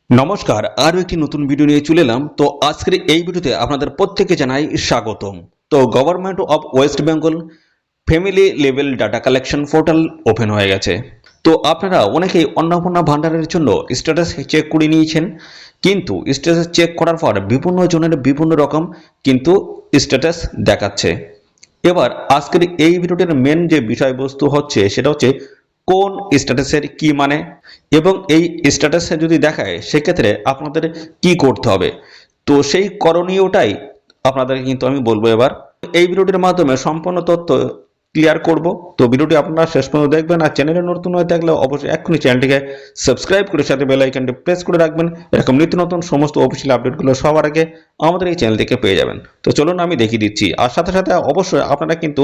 নমস্কার, আরও একটি নতুন ভিডিও নিয়ে চলে এলাম। তো আজকের এই ভিডিওতে আপনাদের প্রত্যেককে জানাই স্বাগতম। তো government of West Bengal family level data collection portal open হয়ে গেছে। তো আপনারা অনেকেই অন্নপূর্ণা ভান্ডারের জন্য স্ট্যাটাস চেক করে নিয়েছেন, কিন্তু স্ট্যাটাস চেক করার পর বিভিন্ন জনের বিভিন্ন রকম কিন্তু স্ট্যাটাস দেখাচ্ছে। এবার আজকের এই ভিডিওটির মেন যে বিষয়বস্তু হচ্ছে সেটা হচ্ছে কোন স্ট্যাটাসের কি মানে, এবং এই স্ট্যাটাসে যদি দেখায় সেক্ষেত্রে আপনাদের কি করতে হবে। তো সেই করণীয়টাই আপনাদের কিন্তু আমি বলবো এবার এই ভিডিওটির মাধ্যমে সম্পূর্ণ তথ্য ক্লিয়ার করব। তো ভিডিওটি আপনারা শেষ পর্যন্ত দেখবেন, আর চ্যানেলে নতুন হয়ে থাকলে অবশ্যই এক্ষুনি চ্যানেলটিকে সাবস্ক্রাইব করে সাথে বেল আইকনটি প্রেস করে রাখবেন। এরকম নিত্য নতুন সমস্ত অফিসিয়াল আপডেটগুলো সবার আগে আমাদের এই চ্যানেল থেকে পেয়ে যাবেন। তো চলুন আমি দেখিয়ে দিচ্ছি, আর সাথে সাথে অবশ্যই আপনারা কিন্তু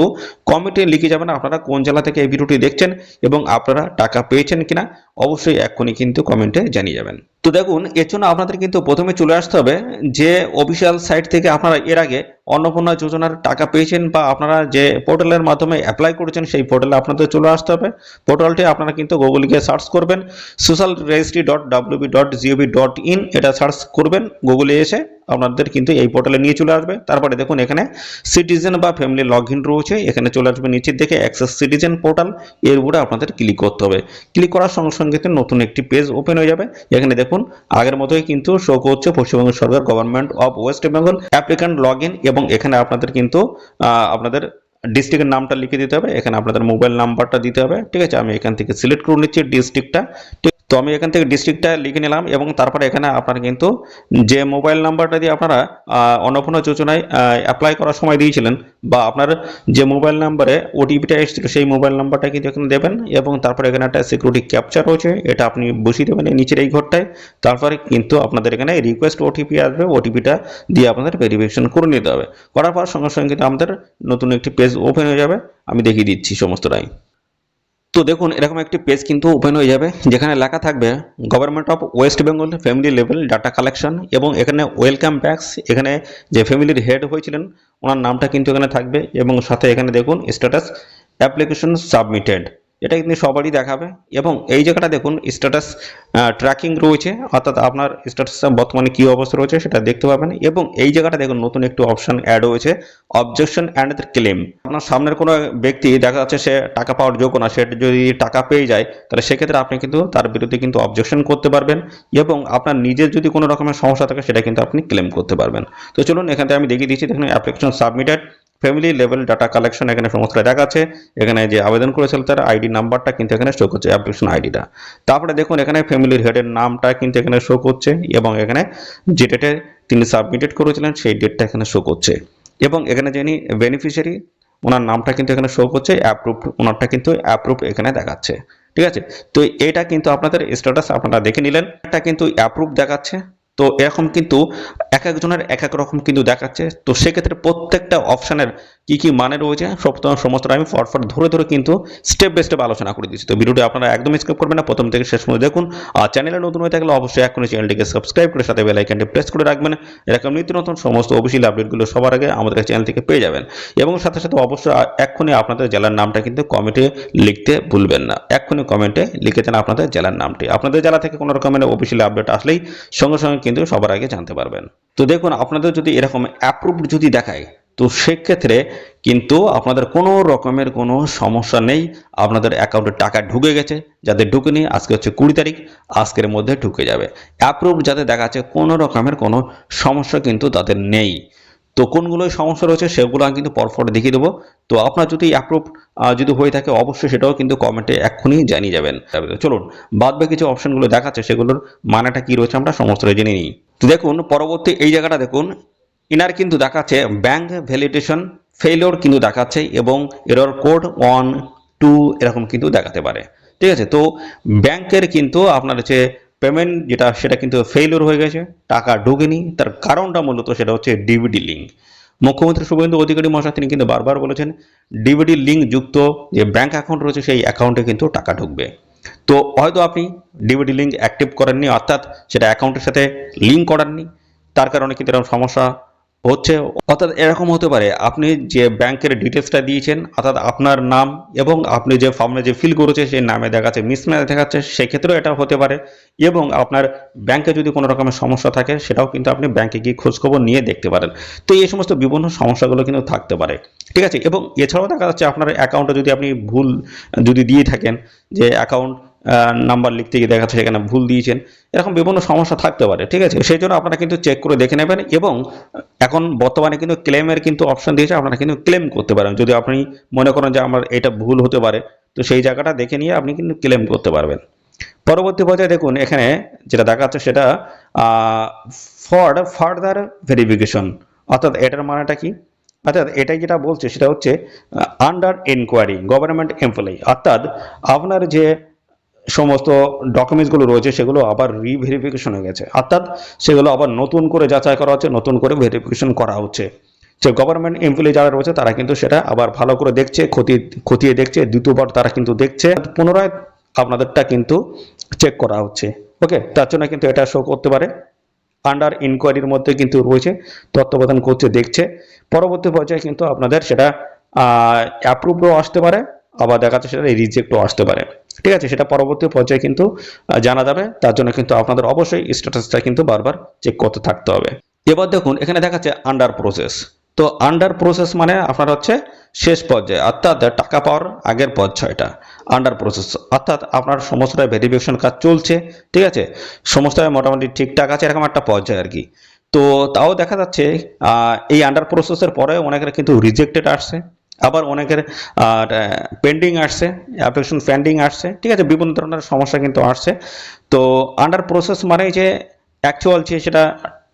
কমেন্টে লিখে যাবেন আপনারা কোন জেলা থেকে এই ভিডিওটি দেখছেন এবং আপনারা টাকা পেয়েছেন কিনা, অবশ্যই এক্ষুনি কিন্তু কমেন্টে জানিয়ে যাবেন। তো দেখুন, এর জন্য আপনাদের কিন্তু প্রথমে চলে আসতে হবে যে অফিসিয়াল সাইট থেকে আপনারা এর আগে অন্নপূর্ণা যোজনার টাকা পেয়েছেন বা আপনারা যে পোর্টালের মাধ্যমে অ্যাপ্লাই করেছেন সেই পোর্টালে আপনাদের চলে আসতে হবে। পোর্টালটি আপনারা কিন্তু গুগলে গিয়ে সার্চ করবেন socialregistry.wb.gov.in, এটা সার্চ করবেন গুগলে এসে আপনাদের কিন্তু এই পোর্টালে নিয়ে চলে আসবে। তারপরে দেখুন এখানে সিটিজেন বা ফ্যামিলি লগ ইন রয়েছে, এখানে চলে আসবে নিচের দিকে অ্যাক্সেস সিটিজেন পোর্টাল, এর উপরে আপনাদের ক্লিক করতে হবে। ক্লিক করার সঙ্গে সঙ্গে নতুন একটি পেজ ওপেন হয়ে যাবে। এখানে দেখুন আগের মতোই কিন্তু শো করছে পশ্চিমবঙ্গ সরকার government of West Bengal applicant log in, এবং এখানে আপনাদের কিন্তু আপনাদের ডিস্ট্রিক্টের নামটা লিখে দিতে হবে, এখানে আপনাদের মোবাইল নাম্বারটা দিতে হবে। ঠিক আছে, আমি এখান থেকে সিলেক্ট করে নিচ্ছি ডিস্ট্রিক্টটা। তো আমি এখান থেকে ডিস্ট্রিক্টটা লিখে নিলাম, এবং তারপরে এখানে আপনারা কিন্তু যে মোবাইল নাম্বারটা দিয়ে আপনারা অন্নপূর্ণা যোজনায় অ্যাপ্লাই করার সময় দিয়েছিলেন বা আপনার যে মোবাইল নাম্বারে ওটিপিটা এসেছিল সেই মোবাইল নাম্বারটা কিন্তু এখানে দেবেন, এবং তারপরে এখানে একটা সিকিউরিটি ক্যাপচার রয়েছে, এটা আপনি বসিয়ে দেবেন এই নিচের এই ঘরটায়। তারপরে কিন্তু আপনাদের এখানে রিকোয়েস্ট ওটিপি আসবে, ওটিপিটা দিয়ে আপনাদের ভেরিফিকেশন করে নিতে হবে। করার পর সঙ্গে সঙ্গে কিন্তু আমাদের নতুন একটি পেজ ওপেন হয়ে যাবে। আমি দেখিয়ে দিচ্ছি সমস্তটাই। তো দেখুন এরকম একটি পেজ কিন্তু ওপেন হয়ে যাবে, যেখানে লেখা থাকবে government of West Bengal family level data collection, এবং এখানে ওয়েলকাম ব্যাকস, এখানে যে ফ্যামিলির হেড হয়েছিলেন ওনার নামটা কিন্তু এখানে থাকবে, এবং সাথে এখানে দেখুন স্ট্যাটাস অ্যাপ্লিকেশন সাবমিটেড, এটা কিন্তু সবারই দেখাবে। এবং এই জায়গাটা দেখুন স্ট্যাটাস ট্র্যাকিং রয়েছে, অর্থাৎ আপনার স্ট্যাটাস বর্তমানে কী অবস্থা রয়েছে সেটা দেখতে পাবেন। এবং এই জায়গাটা দেখুন নতুন একটি অপশন অ্যাড হয়েছে, অবজেকশন অ্যান্ড ক্লেম। আপনার সামনের কোনো ব্যক্তি দেখা যাচ্ছে সে টাকা পাওয়ার যোগ্য না, সে যদি টাকা পেয়ে যায় তাহলে সেক্ষেত্রে আপনি কিন্তু তার বিরুদ্ধে কিন্তু অবজেকশন করতে পারবেন, এবং আপনার নিজের যদি কোনো রকমের সমস্যা থাকে সেটা কিন্তু আপনি ক্লেম করতে পারবেন। তো চলুন এখান থেকে আমি দেখিয়ে দিচ্ছি, দেখুন application submitted family level data collection, এখানে সমস্ত দেখাচ্ছে। এখানে যে আবেদন করেছিল তার আইডি নাম্বারটা কিন্তু এখানে শো করছে, অ্যাপ্লিকেশন আইডিটা। তারপরে দেখুন এখানে ফ্যামিলির হেডের নামটা কিন্তু এখানে শো করছে, এবং এখানে যে ডেটে তিনি সাবমিটেড করেছিলেন সেই ডেটটা এখানে শো করছে, এবং এখানে যিনি বেনিফিশিয়ারি ওনার নামটা কিন্তু এখানে শো করছে, অ্যাপ্রুভড ওনারটা কিন্তু অ্যাপ্রুভ এখানে দেখাচ্ছে। ঠিক আছে, তো এটা কিন্তু আপনাদের স্ট্যাটাস আপনারা দেখে নিলেন, এটা কিন্তু অ্যাপ্রুভ দেখাচ্ছে। তো এরকম কিন্তু এক একজনের এক এক রকম কিন্তু দেখাচ্ছে। তো সেক্ষেত্রে প্রত্যেকটা অপশানের কি কি মানে রয়েছে সমস্তটা আমি ফটফট ধরে ধরে কিন্তু স্টেপ বাই স্টেপ আলোচনা করে দিচ্ছি। তো ভিডিওটি আপনারা একদম স্কিপ করবেন না, প্রথম থেকে শেষ পর্যন্ত দেখুন। আর চ্যানেলে নতুন হয়ে থাকলে অবশ্যই এখনই চ্যানেলটিকে সাবস্ক্রাইব করে সাথে বেল আইকনটি প্রেস করে রাখবেন, এরকম নিত্য নতুন সমস্ত অফিসিয়াল আপডেটগুলো সবার আগে আমাদের চ্যানেল থেকে পেয়ে যাবেন। এবং সাথে সাথে অবশ্যই এক্ষুনি আপনাদের জেলার নামটা কিন্তু কমেন্টে লিখতে ভুলবেন না, এক্ষুনি কমেন্টে লিখে দেন আপনাদের জেলার নামটি। আপনাদের জেলা থেকে কোনো রকমের অফিসিয়াল আপডেট আসলেই সঙ্গে সঙ্গে কিন্তু সবার আগে জানতে পারবেন। তো দেখুন আপনাদের যদি এরকম অ্যাপ্রুভড যদি দেখায় তো সেক্ষেত্রে কিন্তু আপনাদের কোনো রকমের কোনো সমস্যা নেই, আপনাদের অ্যাকাউন্টে টাকা ঢুকে গেছে। যাদের ঢুকেনি, আজকে হচ্ছে 20 তারিখ, আজকের মধ্যে ঢুকে যাবে। অ্যাপ্রুভড যাদের দেখাচ্ছে কোনো রকমের কোনো সমস্যা কিন্তু তাদের নেই। তো কোনগুলোই সমস্যা রয়েছে সেগুলো আমি কিন্তু পরপর দেখিয়ে দেবো। তো আপনার যদি অ্যাপ্রুভ যদি হয়ে থাকে অবশ্যই সেটাও কিন্তু কমেন্টে এক্ষুনি জানিয়ে যাবেন। চলুন বাদ বাকি কিছু অপশনগুলো দেখাচ্ছে সেগুলোর মানেটা কি রয়েছে আমরা সমস্তটা জেনে নিই। তো দেখুন পরবর্তী এই জায়গাটা দেখুন, ইনার কিন্তু দেখাচ্ছে ব্যাংক ভ্যালিডেশন ফেইলিওর কিন্তু দেখাচ্ছে, এবং এরর কোড 1 2 এরকম কিন্তু দেখাতে পারে। ঠিক আছে, তো ব্যাংকের কিন্তু আপনার হচ্ছে পেমেন্ট যেটা সেটা কিন্তু ফেইলিওর হয়ে গেছে, টাকা ঢোকেনি। তার কারণটা মূলত সেটা হচ্ছে ডিবিডি লিঙ্ক। মুখ্যমন্ত্রী শুভেন্দু অধিকারী মহাশয় তিনি কিন্তু বারবার বলেছেন ডিবিডি লিঙ্ক যুক্ত যে ব্যাংক অ্যাকাউন্ট রয়েছে সেই অ্যাকাউন্টে কিন্তু টাকা ঢুকবে। তো হয়তো আপনি ডিবিডি লিঙ্ক অ্যাক্টিভ করেননি, অর্থাৎ সেটা অ্যাকাউন্টের সাথে লিঙ্ক করাননি, তার কারণে কিন্তু এরকম সমস্যা হচ্ছে। অর্থাৎ এরকম হতে পারে আপনি যে ব্যাংকের ডিটেলসটা দিয়েছেন, অর্থাৎ আপনার নাম এবং আপনি যে ফর্মে যে ফিল করেছে সেই নামে দেখাচ্ছে মিসম্যাচ দেখাচ্ছে, সেক্ষেত্রেও এটা হতে পারে। এবং আপনার ব্যাংকে যদি কোনো রকমের সমস্যা থাকে সেটাও কিন্তু আপনি ব্যাংকে গিয়ে খোঁজখবর নিয়ে দেখতে পারেন। তো এই সমস্ত বিভিন্ন সমস্যাগুলো কিন্তু থাকতে পারে, ঠিক আছে। এবং এছাড়াও দেখা যাচ্ছে আপনার অ্যাকাউন্টে যদি আপনি ভুল যদি দিয়ে থাকেন, যে অ্যাকাউন্ট নাম্বার লিখতে গিয়ে দেখা যাচ্ছে সেখানে ভুল দিয়েছেন, এরকম বিভিন্ন সমস্যা থাকতে পারে, ঠিক আছে। সেই জন্য আপনারা কিন্তু চেক করে দেখে নেবেন। এবং এখন বর্তমানে কিন্তু ক্লেমের কিন্তু অপশন দিয়েছে, আপনারা কিন্তু ক্লেম করতে পারেন যদি আপনি মনে করেন যে আমার এটা ভুল হতে পারে, তো সেই জায়গাটা দেখে নিয়ে আপনি কিন্তু ক্লেম করতে পারবেন। পরবর্তী পর্যায়ে দেখুন এখানে যেটা দেখাচ্ছে সেটা ফর ফার্দার ভেরিফিকেশন। অর্থাৎ এটার মানেটা কি? অর্থাৎ এটাই যেটা বলছে সেটা হচ্ছে আন্ডার এনকোয়ারি গভর্নমেন্ট এমপ্লয়ি, অর্থাৎ আপনার যে সমস্ত ডকুমেন্টসগুলো রয়েছে সেগুলো আবার রিভেরিফিকেশন হয়ে গেছে, অর্থাৎ সেগুলো আবার নতুন করে যাচাই করা হচ্ছে, নতুন করে ভেরিফিকেশন করা হচ্ছে। যে গভর্নমেন্ট এমপ্লয়ি যারা রয়েছে তারা কিন্তু সেটা আবার ভালো করে দেখছে, খতিয়ে দেখছে, দ্বিতীয়বার তারা কিন্তু দেখছে, পুনরায় আপনাদেরটা কিন্তু চেক করা হচ্ছে। ওকে, তার জন্য কিন্তু এটা শো করতে পারে আন্ডার ইনকোয়ারির মধ্যে কিন্তু রয়েছে, তত্ত্বাবধান করছে, দেখছে। পরবর্তী পর্যায়ে কিন্তু আপনাদের সেটা অ্যাপ্রুভও আসতে পারে, আবার দেখা যাচ্ছে সেটা রিজেক্টও আসতে পারে, ঠিক আছে। সেটা পরবর্তী পর্যায়ে কিন্তু জানা যাবে। তার জন্য কিন্তু আপনাদের অবশ্যই স্ট্যাটাসটা কিন্তু বারবার চেক করতে থাকতে হবে। এবার দেখুন এখানে দেখাচ্ছে আন্ডার প্রসেস। তো আন্ডার প্রসেস মানে আপনার হচ্ছে শেষ পর্যায়ে, অর্থাৎ টাকা পাওয়ার আগের পর্যায়টা আন্ডার প্রসেস, অর্থাৎ আপনার সমস্তটা ভেরিফিকেশন কাজ চলছে, ঠিক আছে, সমস্তটা মোটামুটি ঠিকঠাক আছে, এরকম একটা পর্যায়ে আর কি। তো তাও দেখা যাচ্ছে এই আন্ডার প্রসেসের পরে অনেকের কিন্তু রিজেক্টেড আসছে, আবার অনেকের পেন্ডিং আসছে, অ্যাপ্লিকেশন পেন্ডিং আসছে, ঠিক আছে, বিভিন্ন ধরনের সমস্যা কিন্তু আসছে। তো আন্ডার প্রসেস মানে যে অ্যাকচুয়াল যে সেটা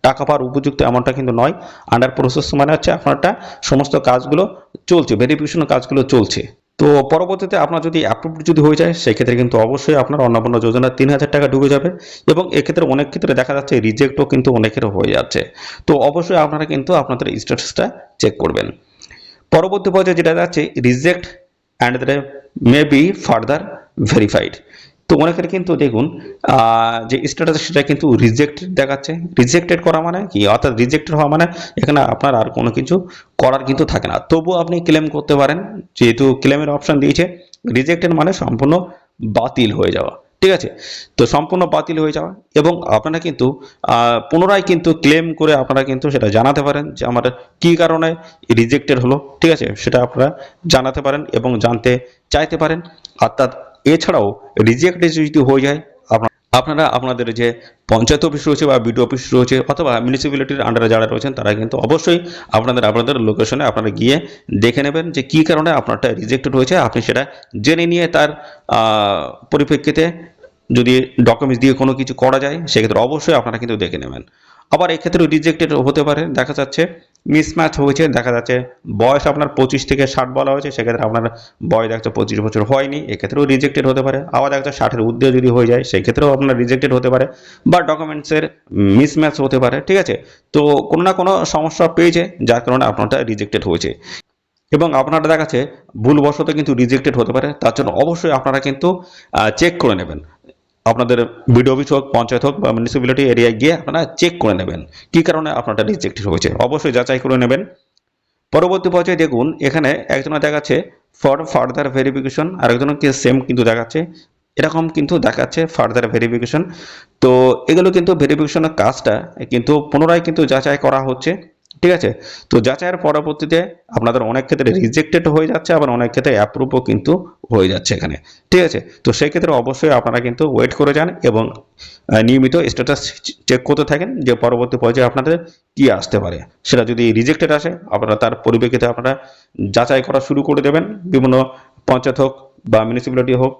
টাকা পাওয়ার উপযুক্ত এমনটা কিন্তু নয়। আন্ডার প্রসেস মানে হচ্ছে আপনারটা সমস্ত কাজগুলো চলছে, ভেরিফিকেশন কাজগুলো চলছে। তো পরবর্তীতে আপনার যদি অ্যাপ্রুভড যদি হয়ে যায় সেক্ষেত্রে কিন্তু অবশ্যই আপনার অন্নপূর্ণা যোজনার 3,000 টাকা ঢুকে যাবে। এবং এক্ষেত্রে অনেক ক্ষেত্রে দেখা যাচ্ছে রিজেক্টও কিন্তু অনেকের হয়ে যাচ্ছে। তো অবশ্যই আপনারা কিন্তু আপনাদের স্ট্যাটাসটা চেক করবেন। পরবর্তী পর্যায়ে যেটা যাচ্ছে reject and may be further verified. তো অনেকের কিন্তু দেখুন যে স্ট্যাটাস সেটা কিন্তু রিজেক্টেড দেখাচ্ছে। রিজেক্টেড করা মানে কি? অর্থাৎ রিজেক্টেড হওয়া মানে এখানে আপনার আর কোনো কিছু করার কিন্তু থাকে না, তবুও আপনি ক্লেম করতে পারেন, যেহেতু ক্লেমের অপশন দিয়েছে। রিজেক্টেড মানে সম্পূর্ণ বাতিল হয়ে যাওয়া, ঠিক আছে। তো সম্পূর্ণ বাতিল হয়ে যাওয়া, এবং আপনারা কিন্তু পুনরায় কিন্তু ক্লেম করে আপনারা কিন্তু সেটা জানাতে পারেন যে আমার কী কারণে রিজেক্টেড হলো, ঠিক আছে, সেটা আপনারা জানাতে পারেন এবং জানতে চাইতে পারেন। অর্থাৎ এছাড়াও রিজেক্ট যদি হয়ে যায় আপনারা আপনাদের যে পঞ্চায়েত অফিস রয়েছে বা বিডিও অফিস রয়েছে অথবা মিউনিসিপ্যালিটির আন্ডারে যারা রয়েছেন তারা কিন্তু অবশ্যই আপনাদের লোকেশনে আপনারা গিয়ে দেখে নেবেন যে কী কারণে আপনারটা রিজেক্টেড হয়েছে। আপনি সেটা জেনে নিয়ে তার পরিপ্রেক্ষিতে যদি ডকুমেন্টস দিয়ে কোনো কিছু করা যায় সেক্ষেত্রে অবশ্যই আপনারা কিন্তু দেখে নেবেন। আবার এক্ষেত্রে রিজেক্টেড হতে পারে, দেখা যাচ্ছে মিসম্যাচ হয়েছে, দেখা যাচ্ছে বয়স আপনার 25 থেকে 60 বলা হয়েছে, সেক্ষেত্রে আপনার বয়স দেখা যাচ্ছে 25 বছর হয়নি, এক্ষেত্রেও রিজেক্টেড হতে পারে। আবার দেখা যাচ্ছে 60-এর ঊর্ধ্বে যদি হয়ে যায় সেক্ষেত্রেও আপনার রিজেক্টেড হতে পারে, বা ডকুমেন্টসের মিসম্যাচ হতে পারে, ঠিক আছে। তো কোনো না কোনো সমস্যা পেয়েছে যার কারণে আপনারটা রিজেক্টেড হয়েছে, এবং আপনারা দেখাচ্ছে ভুলবশত কিন্তু রিজেক্টেড হতে পারে। তার জন্য অবশ্যই আপনারা কিন্তু চেক করে নেবেন, আপনাদের বিডিও অফিস হোক, পঞ্চায়েত হোক বা মিউনিসিপ্যালিটি এরিয়ায় গিয়ে আপনারা চেক করে নেবেন কী কারণে আপনারটা রিজেক্টেড হয়েছে, অবশ্যই যাচাই করে নেবেন। পরবর্তী পর্যায়ে দেখুন এখানে একজনের দেখাচ্ছে ফর ফার্দার ভেরিফিকেশন, আরেকজনকে সেম কিন্তু দেখাচ্ছে, এরকম কিন্তু দেখাচ্ছে ফার্দার ভেরিফিকেশন। তো এগুলো কিন্তু ভেরিফিকেশনের কাজটা কিন্তু পুনরায় কিন্তু যাচাই করা হচ্ছে, ঠিক আছে। তো যাচাইয়ের পরবর্তীতে আপনাদের অনেক ক্ষেত্রে রিজেক্টেড হয়ে যাচ্ছে, আবার অনেক ক্ষেত্রে অ্যাপ্রুভও কিন্তু হয়ে যাচ্ছে এখানে, ঠিক আছে। তো সেই ক্ষেত্রে অবশ্যই আপনারা কিন্তু ওয়েট করে যান এবং নিয়মিত স্ট্যাটাস চেক করতে থাকেন যে পরবর্তী পর্যায়ে আপনাদের কি আসতে পারে। সেটা যদি রিজেক্টেড আসে আপনারা তার পরিপ্রেক্ষিতে আপনারা যাচাই করা শুরু করে দেবেন, বিভিন্ন পঞ্চায়েত হোক বা মিউনিসিপ্যালিটি হোক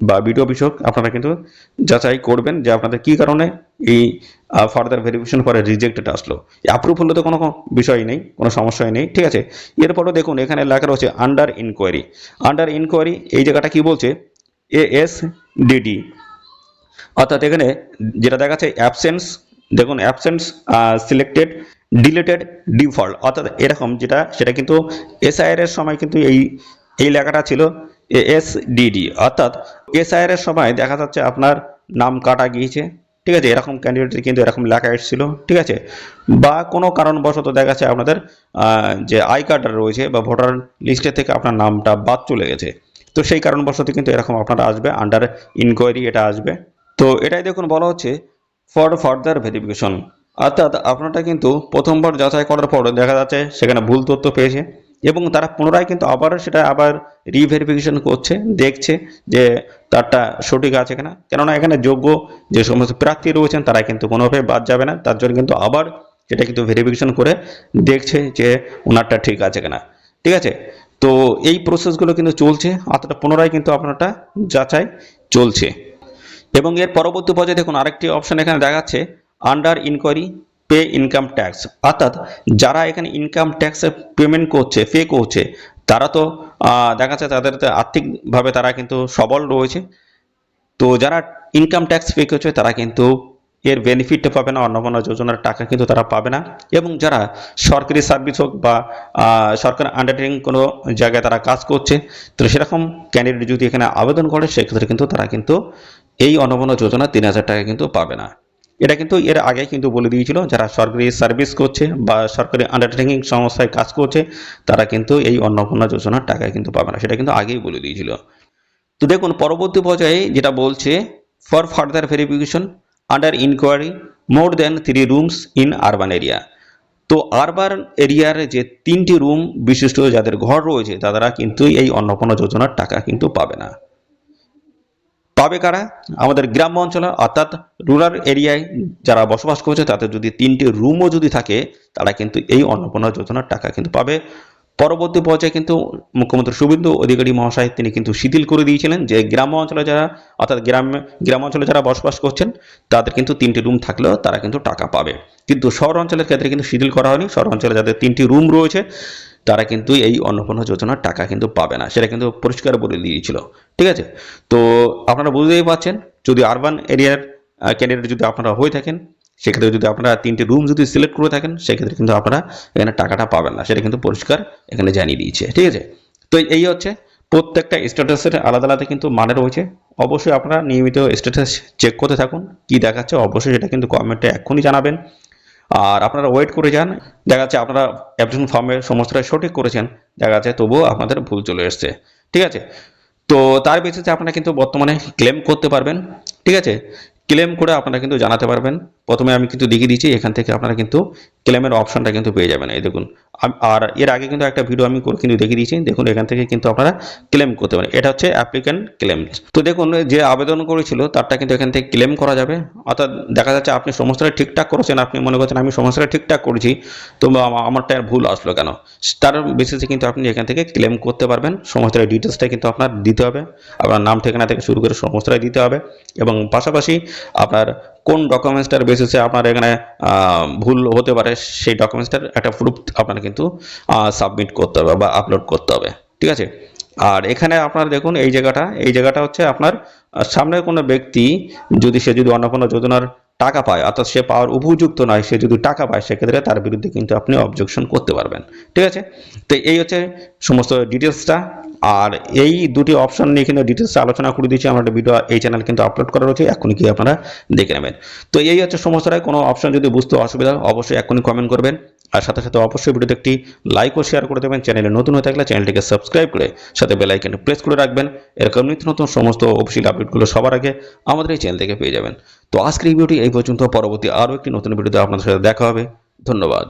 বা বিডিও অফিস হোক, আপনারা কিন্তু যাচাই করবেন যে আপনাদের কী কারণে এই ফার্দার ভেরিফিকেশন পরে রিজেক্টেড আসলো। অ্যাপ্রুভ হলে তো কোনো বিষয় নেই, কোনো সমস্যাই নেই, ঠিক আছে। এরপরও দেখুন এখানে লেখা রয়েছে আন্ডার ইনকোয়ারি। আন্ডার ইনকোয়ারি এই জায়গাটা কি বলছে? ASDD, অর্থাৎ এখানে যেটা দেখাচ্ছে অ্যাবসেন্স, দেখুন অ্যাবসেন্স সিলেক্টেড ডিলেটেড ডিফল্ট, অর্থাৎ এরকম যেটা সেটা কিন্তু SIR এর সময় কিন্তু এই লেখাটা ছিল ASDD, অর্থাৎ SIR এর সময় দেখা যাচ্ছে আপনার নাম কাটা গিয়েছে, ঠিক আছে, এরকম ক্যান্ডিডেটের কিন্তু এরকম লেখা এসেছিল, ঠিক আছে, বা কোনো কারণবশত দেখা যাচ্ছে আপনাদের যে আই কার্ড রয়েছে বা ভোটার লিস্টে থেকে আপনার নামটা বাদ চলে গেছে, তো সেই কারণবশত কিন্তু এরকম আপনারা আসবে, আন্ডার ইনকোয়ারি এটা আসবে। তো এটাই দেখুন বলা হচ্ছে ফর ফার্দার ভেরিফিকেশন, অর্থাৎ আপনারটা কিন্তু প্রথমবার যাচাই করার পর দেখা যাচ্ছে সেখানে ভুল তথ্য পেয়েছে এবং তারা পুনরায় কিন্তু আবার সেটা আবার রিভেরিফিকেশন করছে, দেখছে যে তারটা সঠিক আছে কিনা, কেননা এখানে যোগ্য যে সমস্ত প্রার্থী রয়েছেন তারা কিন্তু কোনোভাবে বাদ যাবে না, তার জন্য কিন্তু আবার সেটা কিন্তু ভেরিফিকেশন করে দেখছে যে ওনারটা ঠিক আছে কিনা, ঠিক আছে। তো এই প্রসেসগুলো কিন্তু চলছে, অর্থাৎ পুনরায় কিন্তু আপনারটা যাচাই চলছে। এবং এর পরবর্তী পর্যায়ে দেখুন আরেকটি অপশন এখানে দেখাচ্ছে under inquiry pay income tax, অর্থাৎ যারা এখানে ইনকাম ট্যাক্স পেমেন্ট করছে পে করছে তারা তো দেখা যাচ্ছে তাদের আর্থিকভাবে তারা কিন্তু সবল রয়েছে, তো যারা ইনকাম ট্যাক্স পে করছে তারা কিন্তু এর বেনিফিটটা পাবে না, অন্নপূর্ণা যোজনার টাকা কিন্তু তারা পাবে না। এবং যারা সরকারি সার্ভিস হোক বা সরকার আন্ডারটেকিং কোনো জায়গায় তারা কাজ করছে, তো সেরকম ক্যান্ডিডেট যদি এখানে আবেদন করে সেক্ষেত্রে কিন্তু তারা কিন্তু এই অন্নপূর্ণা যোজনা 3,000 টাকা কিন্তু পাবে না। এটা কিন্তু এর আগে কিন্তু বলে দিয়েছিল যারা সরকারি সার্ভিস করছে বা সরকারি আন্ডারটেকিং সংস্থায় কাজ করছে তারা কিন্তু এই অন্নপূর্ণা যোজনার টাকা কিন্তু পাবে না, সেটা কিন্তু আগেই বলে দিয়েছিল। তো দেখুন পরবর্তী পর্যায়ে যেটা বলছে for further verification under inquiry more than 3 rooms in urban area. তো আরবান এরিয়ার যে 3টি রুম বিশিষ্ট যাদের ঘর রয়েছে তারা কিন্তু এই অন্নপূর্ণা যোজনার টাকা কিন্তু পাবে না। পাবে কারা? আমাদের গ্রাম্য অঞ্চলে অর্থাৎ রুরাল এরিয়ায় যারা বসবাস করছে তাদের যদি 3টি রুমও যদি থাকে তারা কিন্তু এই অন্নপূর্ণা যোজনার টাকা কিন্তু পাবে। পরবর্তী পর্যায়ে কিন্তু মুখ্যমন্ত্রী শুভেন্দু অধিকারী মহাশয় তিনি কিন্তু শিথিল করে দিয়েছিলেন যে গ্রাম্য অঞ্চলে যারা অর্থাৎ গ্রাম অঞ্চলে যারা বসবাস করছেন তাদের কিন্তু 3টি রুম থাকলেও তারা কিন্তু টাকা পাবে, কিন্তু শহর অঞ্চলের ক্ষেত্রে কিন্তু শিথিল করা হয়নি। শহর অঞ্চলে যাদের 3টি রুম রয়েছে তারা কিন্তু এই অন্নপূর্ণা যোজনার টাকা কিন্তু পাবে না, সেটা কিন্তু পরিষ্কার বলে দিয়েছিল, ঠিক আছে। তো আপনারা বুঝতেই পারছেন যদি আরবান এরিয়ার ক্যান্ডিডেট যদি আপনারা হয়ে থাকেন সেক্ষেত্রে যদি আপনারা 3টি রুম যদি সিলেক্ট করে থাকেন সেক্ষেত্রে কিন্তু আপনারা এখানে টাকাটা পাবেন না, সেটা কিন্তু পরিষ্কার এখানে জানিয়ে দিয়েছে, ঠিক আছে। তো এই হচ্ছে প্রত্যেকটা স্ট্যাটাসের আলাদা আলাদা কিন্তু মানে রয়েছে, অবশ্যই আপনারা নিয়মিত স্ট্যাটাস চেক করতে থাকুন, কি দেখাচ্ছে অবশ্যই সেটা কিন্তু কমেন্টে এক্ষুনি জানাবেন। আর আপনারা ওয়েট করে যান, দেখা যাচ্ছে আপনারা অ্যাপ্লিকেশন ফর্মের সমস্তটাই সঠিক করেছেন, দেখা যাচ্ছে তবুও আপনাদের ভুল চলে এসছে, ঠিক আছে। তো তার বেসিসে আপনারা কিন্তু বর্তমানে ক্লেম করতে পারবেন, ঠিক আছে। ক্লেম করে আপনারা কিন্তু জানাতে পারবেন। প্রথমে আমি কিন্তু দেখিয়ে দিচ্ছি, এখান থেকে আপনারা কিন্তু ক্লেমের অপশনটা কিন্তু পেয়ে যাবেন, এই দেখুন। আর এর আগে কিন্তু একটা ভিডিও আমি কিন্তু দেখিয়ে দিয়েছি, দেখুন এখান থেকে কিন্তু আপনারা ক্লেম করতে পারেন। এটা হচ্ছে অ্যাপ্লিক্যান্ট ক্লেম। তো দেখুন যে আবেদন করেছিল তারটা কিন্তু এখান থেকে ক্লেম করা যাবে, অর্থাৎ দেখা যাচ্ছে আপনি সমস্তটা ঠিকঠাক করেছেন, আপনি মনে করছেন আমি সমস্তটা ঠিকঠাক করেছি তো আমারটা ভুল আসলো কেন, তার বেসিসে কিন্তু আপনি এখান থেকে ক্লেম করতে পারবেন। সমস্ত ডিটেলসটা কিন্তু আপনার দিতে হবে, আপনার নাম ঠিকানা থেকে শুরু করে সমস্তটাই দিতে হবে, এবং পাশাপাশি আপনার কোন ডকুমেন্টসটার বেসিসে আপনার এখানে ভুল হতে পারে সেই ডকুমেন্টসটার একটা প্রুফ আপনার কিন্তু সাবমিট করতে হবে বা আপলোড করতে হবে, ঠিক আছে। আর এখানে আপনার দেখুন এই জায়গাটা হচ্ছে আপনার সামনের কোনো ব্যক্তি যদি অন্নপূর্ণা যোজনার টাকা পায় অর্থাৎ সে পাওয়ার উপযুক্ত নয়, সে যদি টাকা পায় সেক্ষেত্রে তার বিরুদ্ধে কিন্তু আপনি অবজেকশন করতে পারবেন, ঠিক আছে। তো এই হচ্ছে সমস্ত ডিটেলসটা। আর এই দুটি অপশন নিয়ে কিন্তু ডিটেলস আলোচনা করে দিয়েছি, আমার একটা ভিডিও এই চ্যানেল কিন্তু আপলোড করা রয়েছে, এখনই কি আপনারা দেখে নেবেন। তো এই হচ্ছে সমস্তটাই, কোনো অপশন যদি বুঝতে অসুবিধা অবশ্যই এখনই কমেন্ট করবেন, আর সাথে সাথে অবশ্যই ভিডিওতে একটি লাইক ও শেয়ার করে দেবেন। চ্যানেলে নতুন হয়ে থাকলে চ্যানেলটিকে সাবস্ক্রাইব করে সাথে বেল আইকনটি প্রেস করে রাখবেন, এরকম নিত্য নতুন সমস্ত অফিসিয়াল আপডেটগুলো সবার আগে আমাদের এই চ্যানেল থেকে পেয়ে যাবেন। তো আজকের এই ভিডিওটি এই পর্যন্ত, পরবর্তী আরও একটি নতুন ভিডিওতে আপনাদের সাথে দেখা হবে। ধন্যবাদ।